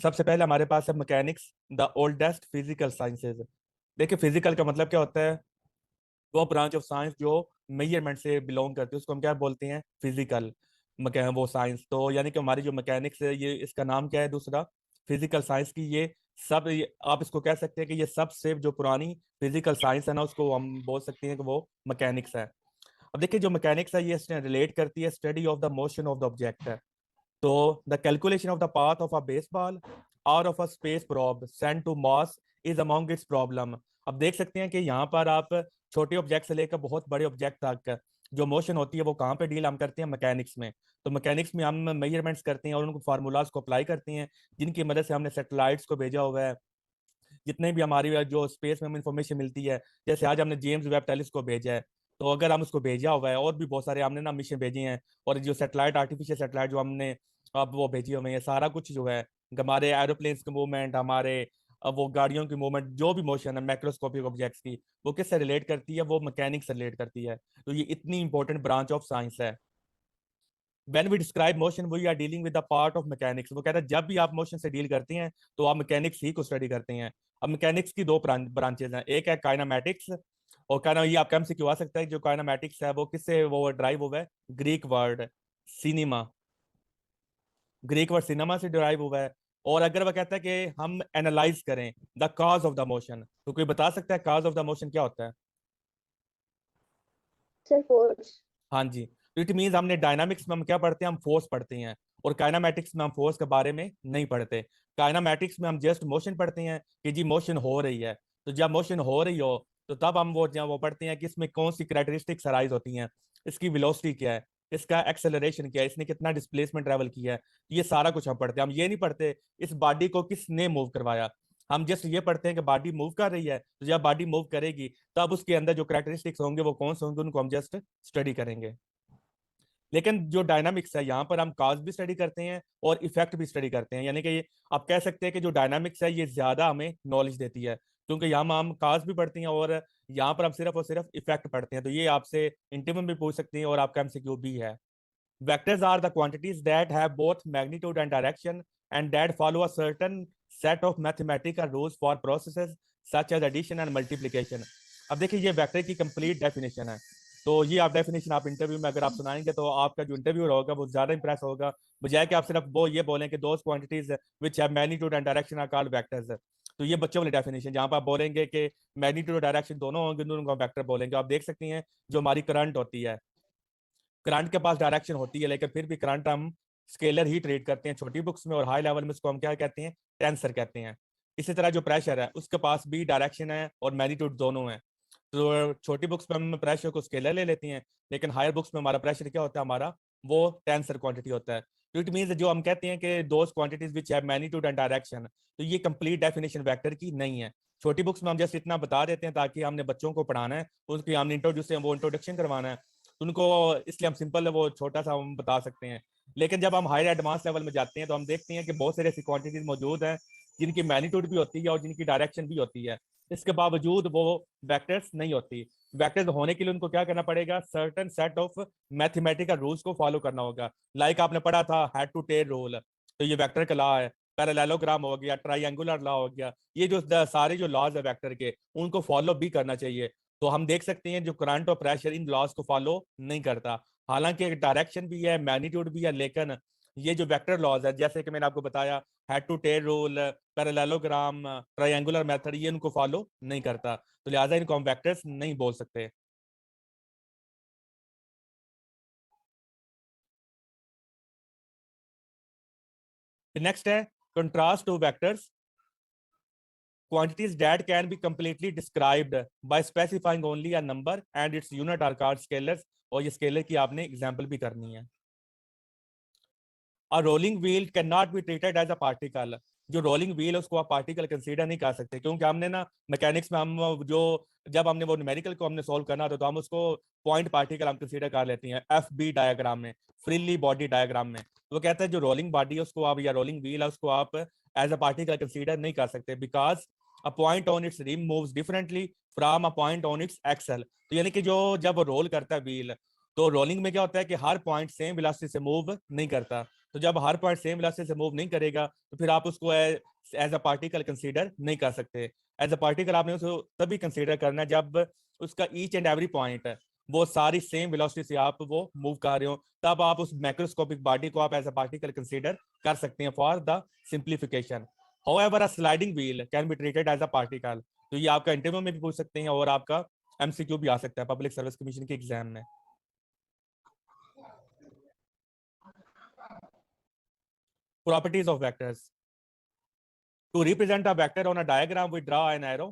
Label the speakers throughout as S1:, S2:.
S1: सबसे पहले हमारे पास है mechanics, the oldest physical sciences. देखिए फिजिकल का मतलब क्या होता है? वो ब्रांच ऑफ साइंस जो मेजरमेंट से बिलोंग करती है उसको हम क्या बोलते हैं? फिजिकल वो साइंस। तो यानी कि हमारी जो मैकेनिक्स है, ये इसका नाम क्या है दूसरा? फिजिकल साइंस की ये आप इसको कह सकते हैं कि ये सबसे जो पुरानी फिजिकल साइंस है ना, उसको हम बोल सकते हैं कि वो मैकेनिक्स है। अब देखिए जो मैकेनिक्स है ये रिलेट करती है study of the motion of the object है। तो the calculation of the path of a baseball और of a space probe sent to Mars is among its problem. अब देख सकते हैं कि यहाँ पर आप छोटे ऑब्जेक्ट से लेकर बहुत बड़े ऑब्जेक्ट तक जो मोशन होती है वो कहाँ पे डील हम करते हैं? मैकेनिक्स में। तो मैकेनिक्स में हम मेजरमेंट्स करते हैं और उनको फार्मूलाज को अप्लाई करते हैं, जिनकी मदद से हमने सैटेलाइट्स को भेजा हुआ है। जितने भी हमारी जो स्पेस में हमें इंफॉर्मेशन मिलती है, जैसे आज हमने जेम्स वेब टेलीस्कोप भेजा है, तो अगर हम उसको भेजा हुआ है और भी बहुत सारे हमने ना मिशन भेजे हैं, और जो सैटेलाइट आर्टिफिशियल सैटेलाइट जो हमने अब वो भेजी हुई है, सारा कुछ जो है हमारे एरोप्लेन्स के मूवमेंट, हमारे वो गाड़ियों की मूवमेंट, जो भी मोशन है मैक्रोस्कोपिक ऑब्जेक्ट्स की, वो किससे रिलेट करती है? वो मैकेनिक्स से रिलेट करती है। तो ये इतनी इंपॉर्टेंट ब्रांच ऑफ साइंस है। When we describe motion we are dealing with the part of mechanics. वो कहता है जब भी आप मोशन से डील करते हैं तो आप मैकेनिक्स ही को स्टडी करते हैं। अब मैकेनिक्स की दो ब्रांचेज हैं, एक है काइनामेटिक्स। और कहना ये आपका एमसीक्यू आ सकता है, जो काइनामेटिक्स है वो किससे वो ड्राइव हुआ है? Greek word cinema, Greek word cinema से ड्राइव हुआ है। और अगर वह कहता है कि हम एनालाइज करें the cause of the motion, तो कोई बता सकता है कॉज ऑफ द मोशन क्या होता है?
S2: Sir force.
S1: हाँ जी। तो इट मीन्स हमने डायनामिक्स में हम क्या पढ़ते हैं? हम फोर्स पढ़ते हैं। और काइनामेटिक्स में हम फोर्स के बारे में नहीं पढ़ते। काइनामेटिक्स में हम जस्ट मोशन पढ़ते हैं कि जी मोशन हो रही है। तो जब मोशन हो रही हो तो तब हम वो पढ़ते हैं कि इसमें कौन सी कैरेक्टरिस्टिक्स अराइज होती हैं, इसकी वेलोसिटी क्या है, इसका एक्सेलरेशन क्या है, इसने कितना डिस्प्लेसमेंट ट्रेवल किया है। ये सारा कुछ हम पढ़ते हैं। हम ये नहीं पढ़ते इस बॉडी को किसने मूव करवाया। हम जस्ट ये पढ़ते हैं कि बॉडी मूव कर रही है, तो जब बॉडी मूव करेगी तब उसके अंदर जो कैरेक्टरिस्टिक्स होंगे वो कौन से होंगे, उनको हम जस्ट स्टडी करेंगे। लेकिन जो डायनामिक्स है यहाँ पर हम काज भी स्टडी करते हैं और इफेक्ट भी स्टडी करते हैं। यानी कि आप कह सकते हैं कि जो डायनामिक्स है ये ज्यादा हमें नॉलेज देती है, क्योंकि यहाँ हम काज भी पढ़ते हैं और यहाँ पर हम सिर्फ और सिर्फ इफेक्ट पढ़ते हैं। तो ये आपसे इंटरव्यू में भी पूछ सकते हैं और आपका एमसीक्यू भी है। Vectors are the quantities that have both magnitude and direction and that follow a certain set of mathematical rules for processes such as addition and multiplication। अब देखिए ये वेक्टर की कंप्लीट डेफिनेशन है। तो ये आप डेफिनेशन आप इंटरव्यू में अगर आप सुनाएंगे तो आपका जो इंटरव्यूअर होगा वो ज्यादा इंप्रेस होगा, बजाय कि आप सिर्फ वो ये बोलें कि those quantities which have magnitude and direction are called vectors. तो ये बच्चों वाली डेफिनेशन जहां पर आप बोलेंगे कि मैग्नीट्यूड और डायरेक्शन दोनों होंगे, दोनों को वेक्टर बोलेंगे। आप देख सकते हैं जो हमारी करंट होती है, करंट के पास डायरेक्शन होती है, लेकिन फिर भी करंट हम स्केलर ही ट्रीट करते हैं छोटी बुक्स में, और हाई लेवल में उसको हम क्या कहते हैं? टेंसर कहते हैं। इसी तरह जो प्रेशर है उसके पास भी डायरेक्शन है और मैग्नीट्यूड दोनों है। तो छोटी बुक्स में हम प्रेशर को स्केलर ले लेते हैं, लेकिन हायर बुक्स में हमारा प्रेशर क्या होता है? हमारा वो टेंसर क्वांटिटी होता है। तो इट मीन्स जो हम कहते हैं कि those quantities which have magnitude and direction, तो ये कंप्लीट डेफिनेशन वेक्टर की नहीं है। छोटी बुक्स में हम जस्ट इतना बता देते हैं ताकि हमने बच्चों को पढ़ाना है, उनकी हमने इंट्रोडक्शन करवाना है, तो उनको इसलिए हम सिंपल वो छोटा सा हम बता सकते हैं। लेकिन जब हम हायर एडवांस लेवल में जाते हैं तो हम देखते हैं कि बहुत सारी ऐसी क्वांटिटीज मौजूद हैं जिनकी मैग्नीट्यूड भी होती है और जिनकी डायरेक्शन भी होती है, इसके बावजूद वो वेक्टर्स नहीं होती। वेक्टर्स होने के लिए उनको क्या करना पड़ेगा? Certain set of mathematical rules को फॉलो करना होगा। लाइक आपने पढ़ा था हेड टू टेल रूल, तो ये वेक्टर का लॉ है। पैरेललोग्राम हो गया, ट्राइंगुलर लॉ हो गया, ये जो सारे जो लॉज है वेक्टर के, उनको फॉलो भी करना चाहिए। तो हम देख सकते हैं जो करंट और प्रेशर इन लॉज को फॉलो नहीं करता। हालांकि डायरेक्शन भी है, मैग्नीट्यूड भी है, लेकिन ये जो वेक्टर लॉज है, जैसे कि मैंने आपको बताया, head to tail rule, parallelogram, triangular method, ये इनको फॉलो नहीं करता, तो लिहाजा इनको हम वेक्टर्स नहीं बोल सकते। नेक्स्ट है contrast two vectors, quantities that can be completely described by specifying only a number and its unit are called scalars। और ये स्केलर की आपने एग्जांपल भी करनी है। A rolling wheel cannot be treated as a particle। जो rolling wheel है उसको आप पार्टिकल कंसीडर नहीं कर सकते, क्योंकि हमने ना मैकेनिक्स में हम जो जब हमने वो न्यूमेरिकल को हमने सॉल्व करना था तो हम उसको पॉइंट पार्टिकल हम कंसीडर कर लेते हैं एफ बी डायग्राम में, फ्रीली बॉडी डायग्राम में। तो वो कहता है जो रोलिंग बॉडी है उसको आप, या रोलिंग व्हील है उसको आप एज अ पार्टिकल कंसीडर नहीं कर सकते, because a point on its rim moves differently from a point on its axle. तो यानी कि जो जब रोल करता है व्हील, तो रोलिंग में क्या होता है कि हर पॉइंट सेम वेलोसिटी से मूव नहीं करता। तो जब हर पॉइंट सेम वेलोसिटी से मूव नहीं करेगा तो फिर आप उसको एज अ पार्टिकल कंसीडर नहीं कर सकते। एज अ पार्टिकल आपने उसको तभी कंसीडर करना है जब उसका ईच एंड एवरी पॉइंट वो सारी सेम वेलोसिटी से आप वो मूव कर रहे हो, तब आप उस मैक्रोस्कोपिक बॉडी को आप एज अ पार्टिकल कंसीडर कर सकते हैं for the simplification. However a sliding wheel can be treated as a particle. तो ये आपका इंटरव्यू में भी पूछ सकते हैं और आपका एमसीक्यू भी आ सकता है पब्लिक सर्विस कमीशन के एग्जाम में। Properties of vectors. To represent a vector on a diagram, we draw an arrow.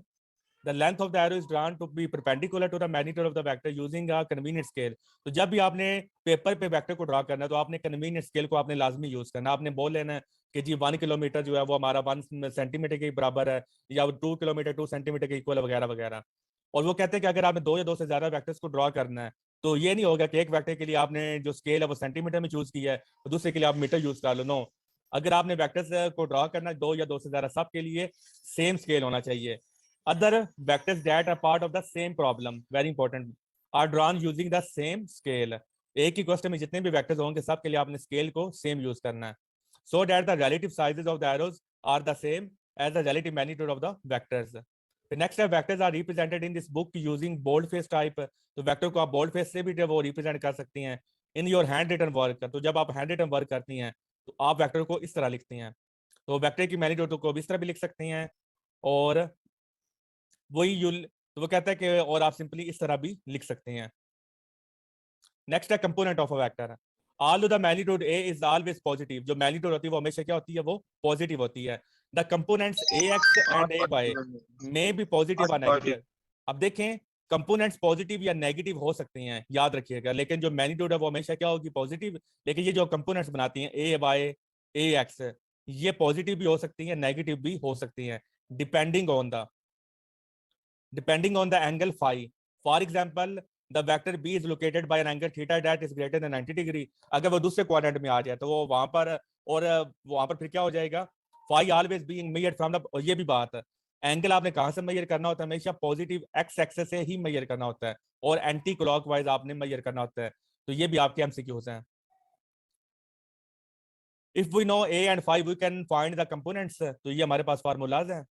S1: The length of the arrow is drawn to be perpendicular to the magnitude of the vector using a convenient scale. तो जब भी आपने paper पे vector को draw करना है तो आपने कन्वीनियंट स्केल को आपने लाजमी यूज करना। आपने बोल लेना है कि जी 1 किलोमीटर जो है वो हमारा 1 सेंटीमीटर के बराबर है, या 2 किलोमीटर 2 सेंटीमीटर के इक्वल वगैरह वगैरह। और वो कहते हैं कि अगर आपने 2 या 2 से ज्यादा वेक्टर्स को ड्रॉ करना है तो ये नहीं होगा कि एक वेक्टर के लिए आपने जो स्केल है वो सेंटीमीटर में चूज किया है और दूसरे के लिए आप मीटर यूज कर लो। नो, अगर आपने वेक्टर्स को ड्रॉ करना है 2 या 2 से ज्यादा, सब के लिए सेम स्केल होना चाहिए। Other vectors that are part of the same problem, very important, are drawn using the same scale. एक ही क्वेश्चन में जितने भी वेक्टर्स होंगे सब के लिए आपने स्केल को सेम यूज करना है, so that the relative sizes of the arrows are the same as the relative magnitude of the vectors. The next step, vectors are represented in this book using boldface type. तो vector को आप boldface से भी वो represent कर सकती हैं in your handwritten work. तो जब आप हैंड रिटन वर्क करती हैं तो आप वेक्टर को इस तरह लिखती हैं, तो वेक्टर की मैग्नीट्यूड को इस तरह भी लिख सकती हैं, और वही यूल तो वो कहता है कि और आप सिंपली इस तरह भी लिख सकते हैं। नेक्स्ट है component of a vector. All the magnitude A is always positive. जो मैग्नीट्यूड होती है वो हमेशा क्या होती है, वो पॉजिटिव होती है। The components A x and A y में भी पॉजिटिव और नेगेटिव। अब देखें, कंपोनेंट्स पॉजिटिव या नेगेटिव हो सकते हैं, याद रखिएगा, लेकिन जो मैग्नीट्यूड है वो हमेशा क्या होगी, पॉजिटिव। लेकिन ये जो कंपोनेंट्स बनाती हैं ए वाई ए एक्स, ये पॉजिटिव भी हो सकती हैं, नेगेटिव भी हो सकती हैं, depending on the angle phi. For example, the vector B is located by an angle theta that is greater than 90 degree. अगर वो दूसरे क्वाड्रेंट में आ जाए तो वो वहां पर, और वहां पर फिर क्या हो जाएगा, phi always being measured from the, ये भी बात है, एंगल आपने कहां से मेजर करना होता है, हमेशा पॉजिटिव एक्स एक्सेस से ही मेजर करना होता है, और एंटी क्लॉकवाइज आपने मेजर करना होता है। तो ये भी आपके एमसीक्यूज हैं। If we know A and phi we can find the components. तो ये हमारे पास फार्मूलाज हैं।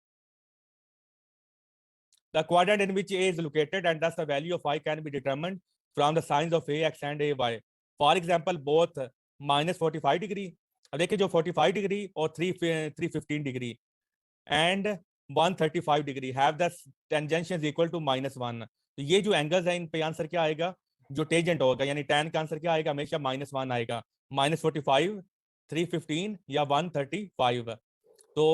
S1: The quadrant in which A is located and thus the value of y can be determined from the signs of ax and ay. For example, both -45 degree, अब देखिए जो 45 degree और 315 डिग्री and 135 degree have the tangents equal to -1। तो ये जो angles हैं इन पे आंसर क्या आएगा, जो टेंजेंट होगा यानी tan का आंसर क्या आएगा, हमेशा -1 आएगा। -45, 315 या 135। तो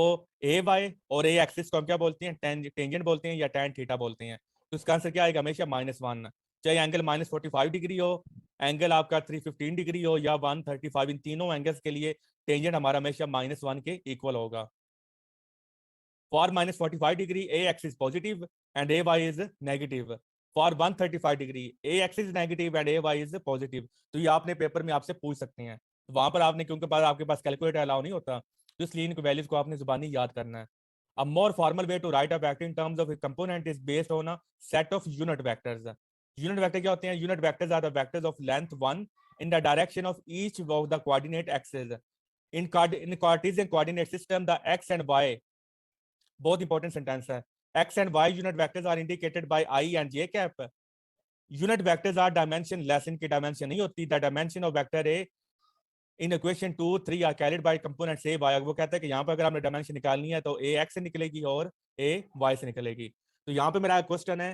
S1: ए वाई और ए एक्सिस को हम क्या बोलते हैं, टेंजेंट बोलते हैं या टैन थीटा बोलते हैं। तो इसका आंसर क्या आएगा, हमेशा -1। चाहे एंगल -45 डिग्री हो, एंगल आपका 315 डिग्री हो या 135, इन तीनों एंगल्स के लिए टेंजेंट हमारा हमेशा -1 के इक्वल होगा। For -45 degree A x is positive and A y is negative. For 135 degree A x is negative and A y is positive. तो ये आपने पेपर में आपसे पूछ सकते हैं। तो वहां पर आपने, क्योंकि पास आपके पास कैलकुलेटर अलाउ नहीं होता, तो इसलिए इन वैल्यूज को आपने जुबानी याद करना है। A more formal way to write a vector in terms of a component is based on a set of unit vectors. Unit vector क्या होते हैं? Unit vectors are the vectors of length 1 in the direction of each of the coordinate axes. In Cartesian coordinate system, the x and y, बहुत important sentence है, x and y unit vectors are indicated by I and j cap. Unit vectors are dimensionless, इनकी dimension नहीं होती। The dimension of vector A in equation 2, 3 are carried by components A y. वो कहता है कि यहाँ पर अगर आपने डायमेंशन निकालनी है तो ए एक्स से निकलेगी और ए वाई से निकलेगी। तो यहाँ पे मेरा क्वेश्चन है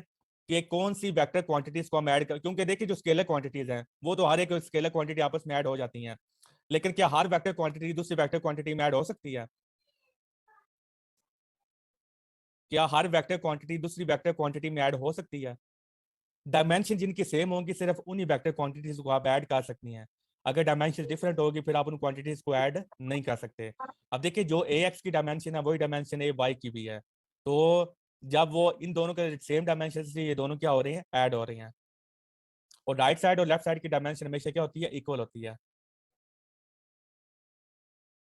S1: कि कौन सी वेक्टर क्वांटिटीज को हम ऐड कर, क्योंकि देखिए जो स्केलर क्वांटिटीज हैं वो तो हर एक स्केलर क्वांटिटी आपस में ऐड हो जाती हैं, लेकिन क्या हर वेक्टर क्वांटिटी दूसरी वेक्टर क्वांटिटी में ऐड हो सकती है? क्या हर वेक्टर क्वांटिटी दूसरी वेक्टर क्वांटिटी में ऐड हो सकती है? डायमेंशन जिनकी सेम होंगी सिर्फ उन्हीं वेक्टर क्वांटिटीज को आप ऐड कर सकती हैं। अगर डायमेंशन डिफरेंट होगी फिर आप उन क्वांटिटीज को ऐड नहीं कर सकते। अब देखिए जो ए एक्स की डायमेंशन है वही डायमेंशन ए वाई की भी है, तो जब वो इन दोनों के सेम डायमेंशन से ये दोनों क्या हो रहे हैं, ऐड हो रहे हैं। और राइट साइड और लेफ्ट साइड की डायमेंशन हमेशा क्या होती है, इक्वल होती है।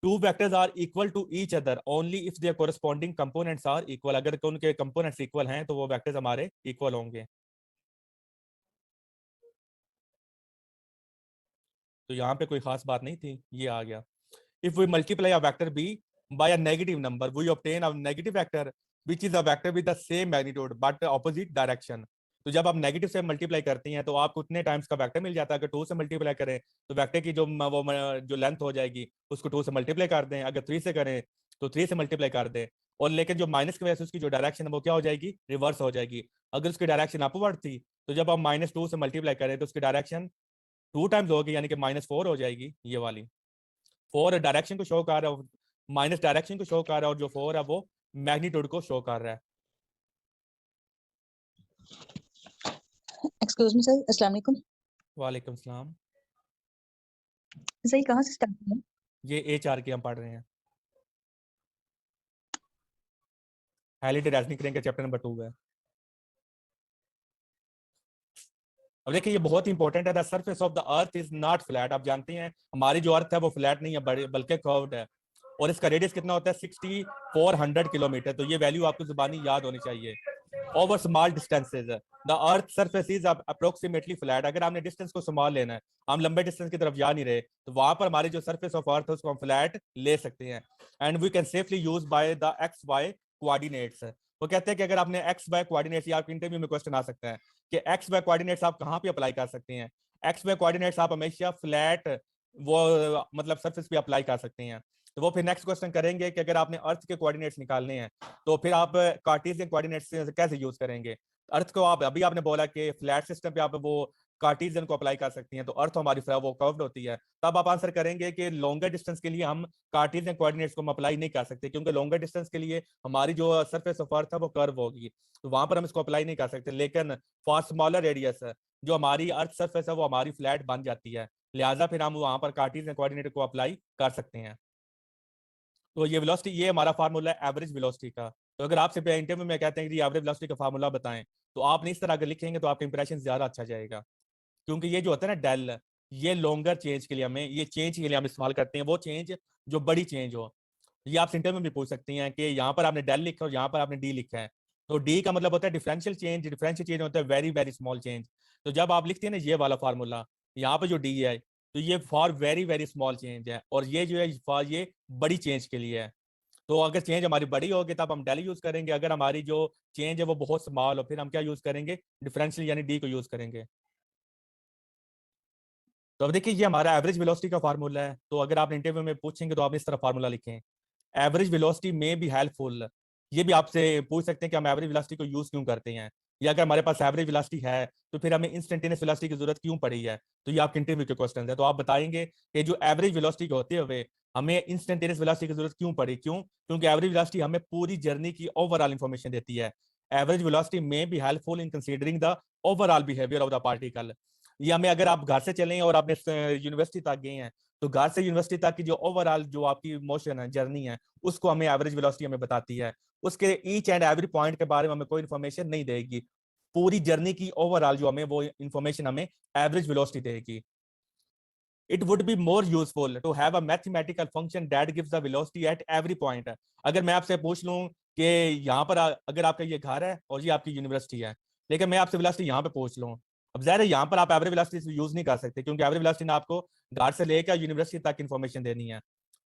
S1: Two vectors are equal to each other only if their corresponding components are equal. अगर उनके कंपोनेंट्स इक्वल हैं तो वो वेक्टर्स हमारे इक्वल होंगे। तो यहाँ पे कोई खास बात नहीं थी, ये आ गया। if we multiply a vector b by a negative number, we obtain a negative vector which is a vector with the same magnitude but opposite direction. तो जब आप नेगेटिव से मल्टीप्लाई करती हैं तो आपको उतने टाइम्स का वेक्टर मिल जाता है। अगर 2 से मल्टीप्लाई करें तो वेक्टर की जो लेंथ हो जाएगी उसको 2 से मल्टीप्लाई कर दें, अगर 3 से करें तो 3 से मल्टीप्लाई कर दें, और लेकिन जो माइनस की वजह से उसकी जो डायरेक्शन है वो क्या हो जाएगी, रिवर्स हो जाएगी। अगर उसकी डायरेक्शन अपवर्ड थी तो जब हम -2 से मल्टीप्लाई करें तो उसकी डायरेक्शन 2 टाइम्स होगी, यानी कि -4 हो जाएगी। ये वाली 4 डायरेक्शन को शो कर रहा है, माइनस डायरेक्शन को शो कर रहा है, और जो 4 है वो मैग्नीट्यूड को शो कर रहा है।
S2: एक्सक्यूज मी सर, अस्सलाम वालेकुम।
S1: वालेकुम सलाम।
S2: सर ये कहाँ से स्टार्ट है?
S1: ये A4 की हम पढ़ रहे हैं, हाईलाइट रीजनिंग करेंगे, चैप्टर नंबर 2 है। अब देखिए ये बहुत इंपॉर्टेंट है, the surface of the earth is not flat. आप जानते हैं हमारी जो अर्थ है वो फ्लैट नहीं है बल्कि कर्व्ड है, और इसका रेडियस कितना होता है 6400 किलोमीटर। तो ये वैल्यू आपको जुबानी याद होनी चाहिए। Over small distances the earth surface is approximately flat. अगर आपने डिस्टेंस को स्मॉल लेना है, हम लंबे डिस्टेंस की तरफ जा नहीं रहे, तो वहां पर हमारी जो सरफेस ऑफ अर्थ है उसको हम फ्लैट ले सकते हैं। And we can safely use by the x y coordinates. वो कहते हैं कि अगर आपने एक्स वाई कोऑर्डिनेट्स, या आपके इंटरव्यू में क्वेश्चन आ सकता है कि एक्स वाई कोऑर्डिनेट्स आप कहाँ पे अप्लाई कर सकते हैं। एक्स वाई कोऑर्डिनेट्स आप हमेशा फ्लैट वो मतलब सरफेस पे अप्लाई कर सकते हैं। तो वो फिर नेक्स्ट क्वेश्चन करेंगे कि अगर आपने अर्थ के कोऑर्डिनेट्स निकालने हैं तो फिर आप कार्टेशियन कोऑर्डिनेट्स कैसे यूज करेंगे। अर्थ को आप अभी आपने बोला कि फ्लैट सिस्टम पे आप वो कार्टेशियन को अप्लाई कर सकती हैं, तो अर्थ हमारी वो कर्व्ड होती है। तब आप आंसर करेंगे कि लॉन्गर डिस्टेंस के लिए हम कार्टेशियन कोऑर्डिनेट्स को हम अप्लाई नहीं कर सकते, क्योंकि लॉन्गर डिस्टेंस के लिए हमारी जो सरफेस ऑफ अर्थ है वो कर्व होगी, तो वहां पर हम इसको अप्लाई नहीं कर सकते। लेकिन फॉर स्मॉलर रेडियस जो हमारी अर्थ सरफेस है वो हमारी फ्लैट बन जाती है, लिहाजा फिर हम वहां पर कार्टेशियन कोऑर्डिनेट को अप्लाई कर सकते हैं। तो ये वेलोसिटी, ये हमारा फार्मूला है एवरेज वेलोसिटी का। तो अगर आपसे इंटरव्यू में कहते हैं कि एवरेज वेलोसिटी का फार्मूला बताएं, तो आपने इस तरह अगर लिखेंगे तो आपका इंप्रेशन ज्यादा अच्छा जाएगा। क्योंकि ये जो होता है ना डेल, ये लॉन्गर चेंज के लिए हमें, ये चेंज के लिए हम इस्तेमाल करते हैं, वो चेंज जो बड़ी चेंज हो। ये आप इंटरव्यू में भी पूछ सकती हैं कि यहाँ पर आपने डेल लिखा और यहाँ पर आपने डी लिखा है, तो डी का मतलब होता है डिफरेंशियल चेंज, डिफरेंशियल चेंज होता है वेरी वेरी स्मॉल चेंज। तो जब आप लिखते हैं ना ये वाला फार्मूला, यहाँ पर जो डी है तो ये for very very small change है, और ये जो है फॉर ये बड़ी चेंज के लिए है। तो अगर चेंज हमारी बड़ी होगी तब हम डेल यूज करेंगे, अगर हमारी जो चेंज है वो बहुत स्मॉल हो फिर हम क्या यूज करेंगे, डिफरेंशियल यानी डी को यूज करेंगे। तो अब देखिए ये हमारा एवरेज वेलोसिटी का फार्मूला है। तो अगर आप इंटरव्यू में पूछेंगे तो आप इस तरह फार्मूला लिखें, एवरेज वेलोसिटी में भी हेल्पफुल। ये भी आपसे पूछ सकते हैं कि हम एवरेज वेलोसिटी को यूज क्यों करते हैं, या अगर हमारे पास एवरेज वेलोसिटी है तो फिर हमें इंस्टेंटेनियस वेलोसिटी की जरूरत क्यों पड़ी है। तो ये आपके इंटरव्यू के क्वेश्चन है। तो आप बताएंगे कि जो एवरेज वेलोसिटी के होते हुए हमें इंस्टेंटेनियस वेलोसिटी की जरूरत क्यों पड़ी, क्यों, क्योंकि एवरेज वेलोसिटी हमें पूरी जर्नी की ओवरऑल इंफॉर्मेशन देती है। एवरेज वेलोसिटी में भी helpful in considering the overall behaviour of the particle. ये हमें, अगर आप घर से चलें और आपने यूनिवर्सिटी तक गए हैं, तो घर से यूनिवर्सिटी तक की जो ओवरऑल जो आपकी मोशन है, जर्नी है, उसको हमें एवरेज वेलोसिटी हमें बताती है। उसके ईच एंड एवरी पॉइंट के बारे में हमें कोई इन्फॉर्मेशन नहीं देगी, पूरी जर्नी की ओवरऑल जो हमें वो इन्फॉर्मेशन हमें एवरेज वेलोसिटी देगी। It would be more useful to have a mathematical function that gives the velocity at every point. अगर मैं आपसे पूछ लूं कि यहाँ पर अगर आपका ये घर है और ये आपकी यूनिवर्सिटी है, लेकिन मैं आपसे वेलोसिटी यहाँ पे पूछ लूं, अब ज़ाहिर है यहाँ पर आप एवरेज वेलोसिटी यूज नहीं कर सकते, क्योंकि एवरेज वेलोसिटी ने आपको घर से लेकर यूनिवर्सिटी तक इन्फॉर्मेशन देनी है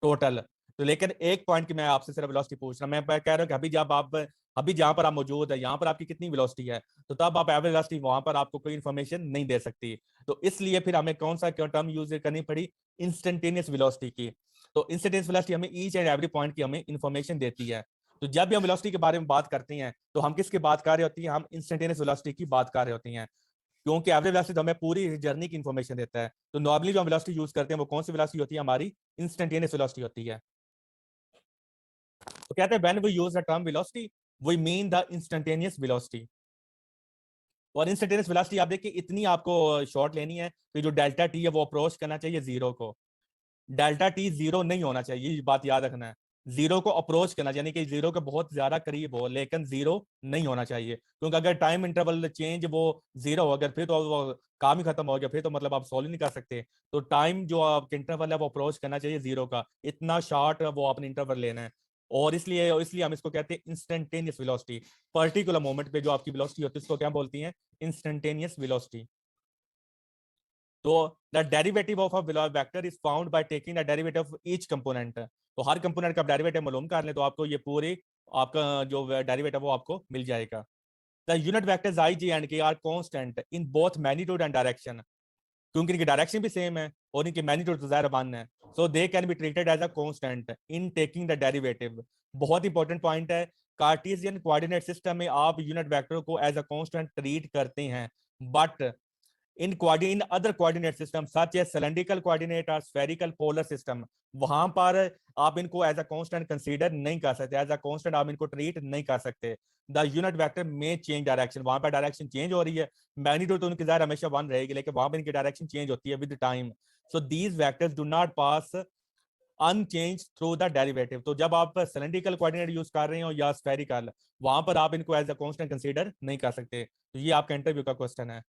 S1: टोटल। तो लेकिन एक पॉइंट की मैं आपसे सिर्फ वेलोसिटी पूछ रहा हूं, मैं कह रहा हूँ कि अभी जब आप अभी जहां पर आप मौजूद है यहाँ पर आपकी कितनी वेलोसिटी है, तो तब आप एवरेज वेलोसिटी वहां पर आपको कोई इन्फॉर्मेशन नहीं दे सकती। तो इसलिए फिर हमें कौन सा टर्म यूज करनी पड़ी, इंस्टेंटेनियस वेलोसिटी की। तो इंस्टेंटेनियस वेलोसिटी हमें ईच एंड एवरी पॉइंट की हमें इन्फॉर्मेशन देती है। तो जब भी हम वेलोसिटी के बारे में बात करते हैं तो हम किसकी बात कर रहे होती है, हम इंस्टेंटेनियस वेलोसिटी की बात कर रहे होती हैं, क्योंकि एवरेज वेलोसिटी हमें पूरी जर्नी की इन्फॉर्मेशन देता है। तो नॉर्मली जो हम वेलोसिटी यूज करते हैं वो कौन सी वेलोसिटी होती है, हमारी इंस्टेंटेनियस वेलोसिटी होती है। तो कहते हैं when we use the term velocity we mean the instantaneous velocity. और इंस्टेंटेनियस वेलोसिटी आप देखिए इतनी आपको शॉर्ट लेनी है कि जो डेल्टा टी है वो अप्रोच करना चाहिए जीरो को। डेल्टा टी जीरो नहीं होना चाहिए, ये बात याद रखना है। जीरो को अप्रोच करना यानी कि जीरो के बहुत ज्यादा करीब हो, लेकिन जीरो नहीं होना चाहिए, क्योंकि अगर टाइम इंटरवल चेंज वो जीरो हो, अगर फिर तो वो काम ही खत्म हो गया, फिर तो मतलब आप सॉल्व नहीं कर सकते। तो टाइम जो आपका इंटरवल है वो अप्रोच करना चाहिए जीरो का, इतना शॉर्ट वो अपने इंटरवल लेना है। और इसलिए इसलिए हम इसको कहते हैं इंस्टेंटेनियस वेलोसिटी। पर्टिकुलर मोमेंट पे जो आपकी वेलोसिटी होती है उसको क्या बोलती है, इंस्टेंटेनियस वेलोसिटी। तो the derivative of a vector is found by taking the derivative of each component. तो हर कंपोनेंट का डेरिवेटिव मालूम कर ले तो आपको ये पूरी आपका जो डेरिवेटिव वो आपको मिल जाएगा। The unit vectors I J and K are constant in both magnitude and direction, क्योंकि इनकी डायरेक्शन भी सेम है और इनकी मैग्नीट्यूड तो ज़ाहिर वन है, so they can be treated as a constant in taking the derivative. बहुत इंपॉर्टेंट पॉइंट है, कार्टेशियन कोऑर्डिनेट सिस्टम में आप यूनिट वेक्टर को एज अ कांस्टेंट ट्रीट करते हैं, but in other coordinate system such as cylindrical coordinate or spherical polar system, वहां पर आप इनको एज अ कांस्टेंट कंसीडर नहीं कर सकते, एज अ कांस्टेंट आप इनको ट्रीट नहीं कर सकते। द यूनिट वेक्टर में चेंज डायरेक्शन, वहां पर डायरेक्शन चेंज हो रही है, मैग्नीट्यूड तो उनकी ज़ाहिर हमेशा वन रहेगी, लेकिन वहां पर इनकी डायरेक्शन चेंज होती है with time. So these vectors do not pass unchanged through the derivative. तो जब आप सिलेंड्रिकल कोऑर्डिनेट यूज कर रहे हो या स्फेरिकल, वहां पर आप इनको एज अ कांस्टेंट कंसीडर नहीं कर सकते। तो ये आपका इंटरव्यू का क्वेश्चन है।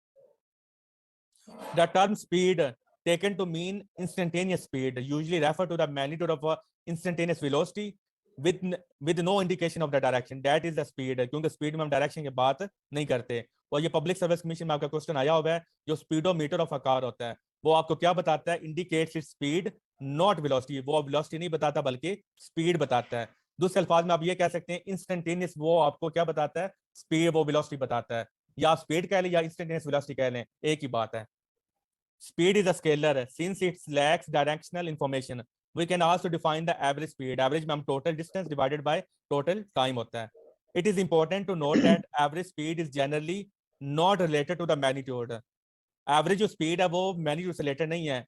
S1: The term speed taken to mean instantaneous speed usually refer to the magnitude of a instantaneous velocity with no indication of the direction, that is the speed। क्योंकि speed में हम डायरेक्शन की बात नहीं करते। और ये पब्लिक सर्विस कमीशन में आपका क्वेश्चन आया हुआ है, जो स्पीडोमीटर ऑफ अ कार होता है वो आपको क्या बताता है, indicates its speed not velocity. वो वेलोसिटी नहीं बताता बल्कि स्पीड बताता है। दूसरे अल्फाज में आप ये कह सकते हैं इंस्टेंटेनियस वो आपको क्या बताता है, स्पीड, वो वेलोसिटी बताता है। या आप स्पीड कह लें या इंस्टेंटेनियस वेलोसिटी कह लें, एक ही बात है। Speed is a scalar since it lacks directional information. We can also define the average speed. Average में हम total distance divided by total time होता है। It is important to note that average speed is generally not related to the magnitude. Average जो speed है वो magnitude से related नहीं है।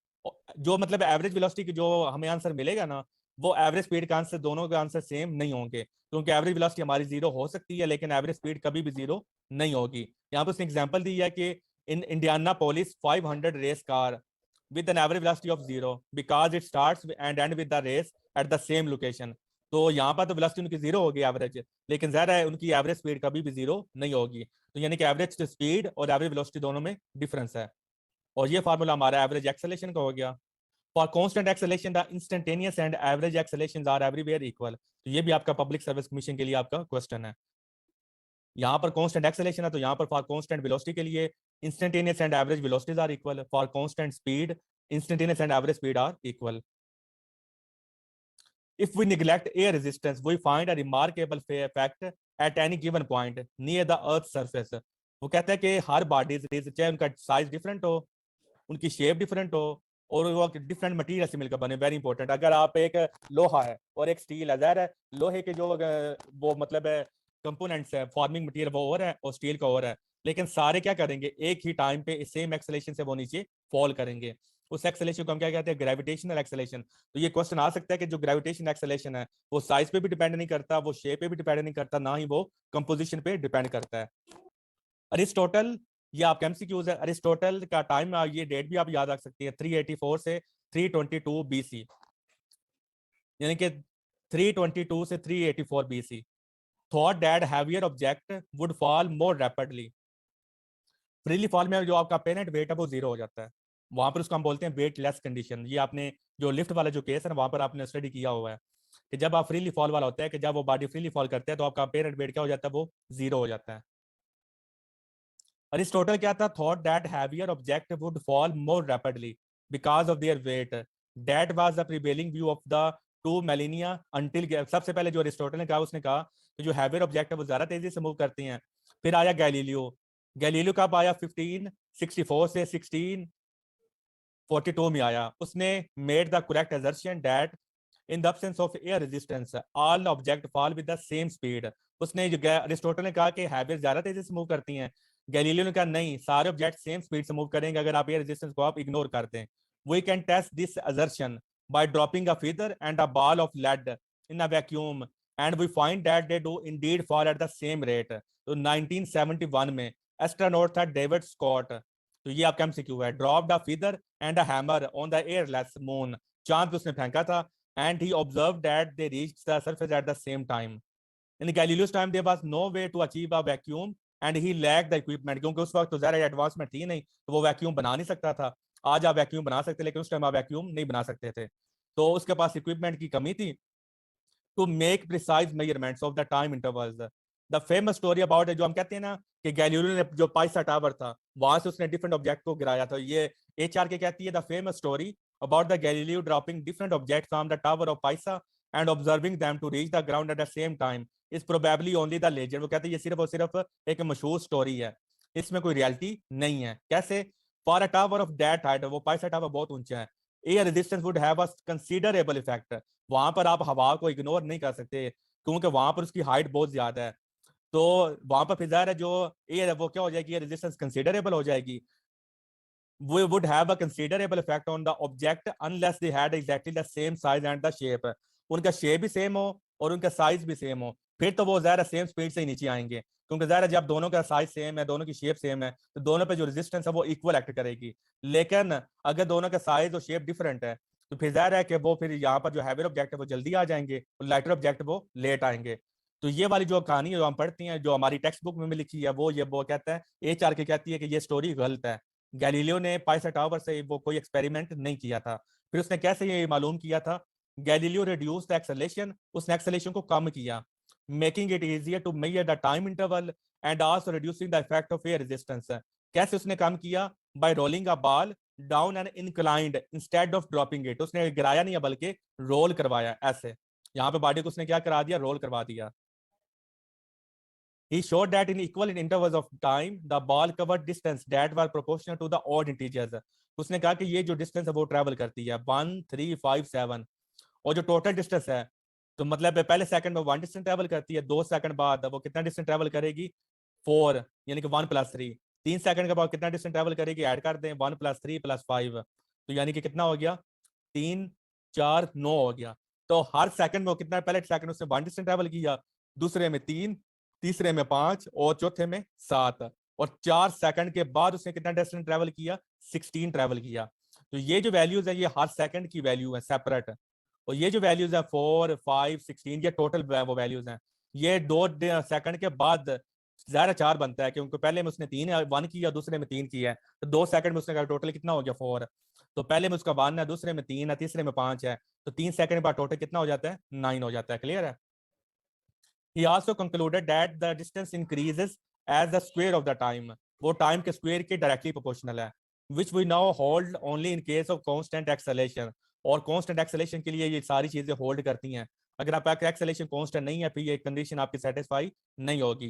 S1: जो मतलब average velocity की जो हमें आंसर मिलेगा ना, वो average speed का आंसर, दोनों के आंसर सेम नहीं होंगे, क्योंकि average velocity हमारी जीरो हो सकती है लेकिन average speed कभी भी जीरो नहीं होगी। यहाँ पर उसने एग्जांपल दी है कि in Indianapolis 500 race car with an average velocity of 0 because it starts and end with the race at the same location। तो यहाँ पर तो वेलोसिटी उनकी जीरो होगी एवरेज, लेकिन ज़ाहिर है उनकी एवरेज स्पीड कभी भी जीरो नहीं होगी। तो यानी कि एवरेज स्पीड और एवरेज वेलोसिटी दोनों में डिफरेंस है। और ये फार्मूला हमारा एवरेज एक्सेलेरेशन का हो गया। For constant acceleration the instantaneous and average accelerations are everywhere equal. तो ये भी आपका पब्लिक सर्विस कमीशन के लिए आपका क्वेश्चन है। यहाँ पर कांस्टेंट एक्सेलेरेशन है तो यहाँ पर फॉर कांस्टेंट वेलोसिटी के लिए instantaneous and average velocities are equal, for constant speed instantaneous and average speed are equal। If we neglect air resistance we find a remarkable fact at any given point near the earth's surface। वो कहता है कि हर bodies, चाहे उनका size different हो, उनकी shape different हो और वो डिफरेंट मटेरियल से मिलकर बने, वेरी इंपॉर्टेंट। अगर आप एक लोहा है और एक स्टील है, ज़ाहिर है लोहे के जो वो मतलब है कंपोनेंट्स है, फॉर्मिंग मटेरियल वो और है और स्टील का और है, लेकिन सारे क्या करेंगे, एक ही टाइम पे सेम एक्सेलेरेशन से वो नीचे फॉल करेंगे। उस एक्सेलेरेशन को हम क्या कहते हैं, ग्रेविटेशनल एक्सेलेरेशन। तो ये क्वेश्चन आ सकता है कि जो ग्रेविटेशन एक्सेलेरेशन है वो साइज पे भी डिपेंड नहीं करता, वो शेप पे भी डिपेंड नहीं करता, ना ही वो कंपोजिशन पे डिपेंड करता है। अरिस्टोटल, ये आपका एमसीक्यूज है। अरिस्टोटल का टाइम, ये डेट भी आप याद रख सकती है, 384 से 322 बीसी, यानी कि 322 से 384 BC. Thought that heavier object would fall more rapidly. Freely fall में जो आपका अपेरेंट वेट है वो जीरो हो जाता है, वहां पर उसको हम बोलते हैं वेट लेस कंडीशन। ये आपने जो लिफ्ट वाला जो केस है ना, वहां पर आपने स्टडी किया हुआ है कि जब आप फ्रीली फॉल वाला होता है कि जब वो बॉडी फ्रीली फॉल करते हैं तो आपका अपेरेंट वेट क्या हो जाता है, वो जीरो हो जाता है। अरिस्टोटल क्या था, thought that heavier object would fall more rapidly because of their weight. That was the prevailing view of the two millennia until. सबसे पहले जो अरिस्टोटल ने कहा, उसने कहा कि जो हैवियर ऑब्जेक्ट है वो ज्यादा तेजी से मूव करती हैं। फिर आया गैलीलियो। गैलीलियो कब आया, 1564 से 1642 में आया। उसने made the correct assertion that in the absence of air resistance all object fall with the same speed. उसने अरिस्टोटल ने कहा कि हैवियर ज्यादा तेजी से मूव करती हैं, गैलीलियो ने कहा नहीं, सारे ऑब्जेक्ट सेम स्पीड से मूव करेंगे अगर आप एयर रेजिस्टेंस को आप इग्नोर कर दें। We can test this assertion by dropping a feather and a ball of lead in a vacuum and we find that they do indeed fall at the same rate. तो 1971 में astronaut था David Scott. तो ये आपका MCQ है, drop the feather and a hammer on the airless moon. चांद पे उसने फेंका था and he observed that they reached the surface at the same time। In Galileo's time there was no way to achieve a vacuum and he lacked the equipment। क्योंकि उस वक्त तो ज़्यादा एडवांसमेंट थी नहीं, तो वो वैक्यूम बना नहीं सकता था। आज आप वैक्यूम बना सकते, लेकिन उस टाइम आप वैक्यूम नहीं बना सकते थे, तो उसके पास इक्विपमेंट की कमी थी to make precise measurements of the time intervals. The famous story about, जो हम कहते हैं ना कि गैलीलियो ने जो पाइसा टावर था वहां से उसने डिफरेंट ऑब्जेक्ट को गिराया था, ये HRK कहती है the famous story about the Galileo dropping different objects from the tower of Pisa and observing them to reach the ground at the same time is probably only the legend. वो कहते हैं ये सिर्फ और सिर्फ एक मशहूर स्टोरी है, इसमें कोई रियलिटी नहीं है। कैसे? For a tower of that height, वो पाइसा टावर बहुत ऊंचा है, air resistance would have a considerable effect. वहां पर आप हवा को इग्नोर नहीं कर सकते क्योंकि वहां पर उसकी हाइट बहुत ज्यादा है। तो वहां पर फिर ज़ाहिर है जो एयर है वो क्या हो जाएगी, रेजिस्टेंस कंसीडरेबल हो जाएगी। we would have a considerable effect on the object unless they had exactly the same size and the shape। उनका शेप भी सेम हो और उनका साइज भी सेम हो, फिर तो वो ज़ाहिर सेम स्पीड से ही नीचे आएंगे, क्योंकि ज़ाहिर जब दोनों का साइज सेम है, दोनों की शेप सेम है, तो दोनों पे जो रेजिस्टेंस है वो इक्वल एक्ट करेगी। लेकिन अगर दोनों का साइज और शेप डिफरेंट है तो फिर ज़ाहिर है कि वो फिर यहाँ पर जो हैवियर ऑब्जेक्ट है वो जल्दी आ जाएंगे और लाइटर ऑब्जेक्ट वो लेट आएंगे। तो ये वाली जो कहानी है जो हम पढ़ती हैं, जो हमारी टेक्स्ट बुक में लिखी है, वो कहता है HRK कहती है कि ये स्टोरी गलत है। गैलीलियो ने पाइसा टावर से वो कोई एक्सपेरिमेंट नहीं किया था। फिर उसने कैसे ये मालूम किया था? गैलीलियो रिड्यूस द एक्सेलेरेशन, उसने एक्सेलेरेशन को कम किया, making it easier to measure the time interval and also reducing the effect of air resistance. कैसे उसने कम किया? By rolling a ball down and inclined instead of dropping it. उसने गिराया नहीं है बल्कि रोल करवाया ऐसे। यहाँ पे बॉडी को उसने क्या करा दिया? रोल करवा दिया। He showed that in equal intervals of time, the ball covered distance that were proportional to the odd integers। उसने कहा कि ये जो डिस्टेंस है वो ट्रेवल करती है 1 3 5 7, और जो टोटल डिस्टेंस है तो मतलब पहले सेकंड में 1 डिस्टेंस ट्रेवल करती है, 2 सेकंड बाद वो कितना डिस्टेंस ट्रेवल करेगी? 4, यानी कि 1 + 3। 3 सेकंड के बाद कितना डिस्टेंस ट्रेवल करेगी? ऐड कर दें 1 + 3 + 5, तो यानी कि कितना हो गया? 3 4 9 हो गया। तो हर सेकंड में कितना, पहले सेकंड उसने 1 डिस्टेंस ट्रेवल किया, दूसरे में 3, तीसरे में 5 और चौथे में 7, और 4 सेकंड के बाद उसने कितना डिस्टेंस ट्रेवल किया? 16 ट्रेवल किया। तो ये जो वैल्यूज है ये हर सेकंड की वैल्यू है सेपरेट, और ये जो वैल्यूज है 4 5 16 ये टोटल वो वैल्यूज हैं। ये 2 सेकंड के बाद ज़ाहिर 4 बनता है क्योंकि पहले में उसने 1 किया, दूसरे में 3 किया है, तो 2 सेकंड में उसने कहा टोटल कितना हो गया? 4। तो पहले में उसका 1 है, दूसरे में 3 है, तीसरे में 5 है, तो 3 सेकंड के बाद टोटल कितना हो जाता है? 9 हो जाता है। क्लियर है? He also concluded that the distance increases as the square of the time। वो टाइम के स्क्वायर के डायरेक्टली प्रोपोर्शनल है, which we now hold only in case of constant acceleration। और कांस्टेंट एक्सेलेरेशन के लिए ये सारी चीजें होल्ड करती हैं। अगर आपका एक्सेलेरेशन कांस्टेंट नहीं है फिर ये कंडीशन आपकी सेटिस्फाई नहीं होगी।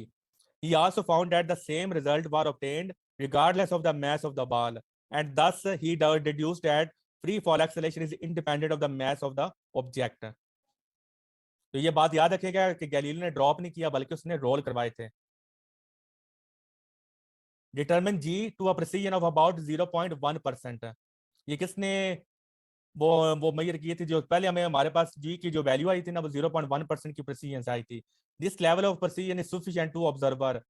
S1: He also found that the same result were obtained regardless of the mass of the ball, and thus he deduced that free fall acceleration is independent of the mass of the object। तो ये बात याद रखिएगा कि Galileo ने drop नहीं किया बल्कि उसने रोल करवाए थे। Determine g to a precision of about 0.1%। ये किसने वो मेजर किए थे? जो पहले हमें हमारे पास जी की जो वैल्यू आई थी ना वो 0.1% की प्रिसीजन से आई थी। This level of precision is sufficient to observer.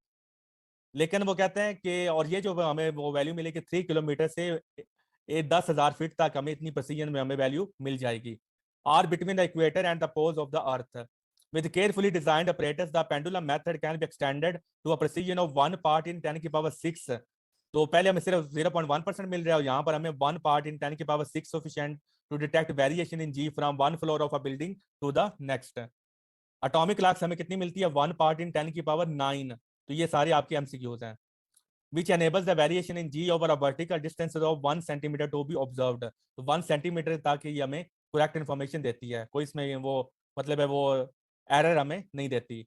S1: लेकिन वो कहते हैं कि और ये जो हमें वो वैल्यू मिली कि 3 किलोमीटर से 10,000 फीट तक हमें इतनी प्रिसीजन में हमें वैल्यू मिल जाएगी। Are between the equator and the poles of the earth. With carefully designed apparatus, the pendulum method can be extended to a precision of 1 part in 10 की पावर 6। तो पहले हमें सिर्फ 0.1% मिल रहा है और यहाँ पर हमें 1 part in 10 की power 6 sufficient to detect variation in G from one floor of a building to the next। Atomic clocks हमें कितनी मिलती है? 1 part in 10 की पावर 9। तो ये सारे आपके एमसीक्यूज हैं। Which enables the variation in G over a vertical distance of 1 centimeter to be observed। तो 1 सेंटीमीटर तक ये हमें करेक्ट इन्फॉर्मेशन देती है, कोई इसमें वो मतलब है वो एरर हमें नहीं देती।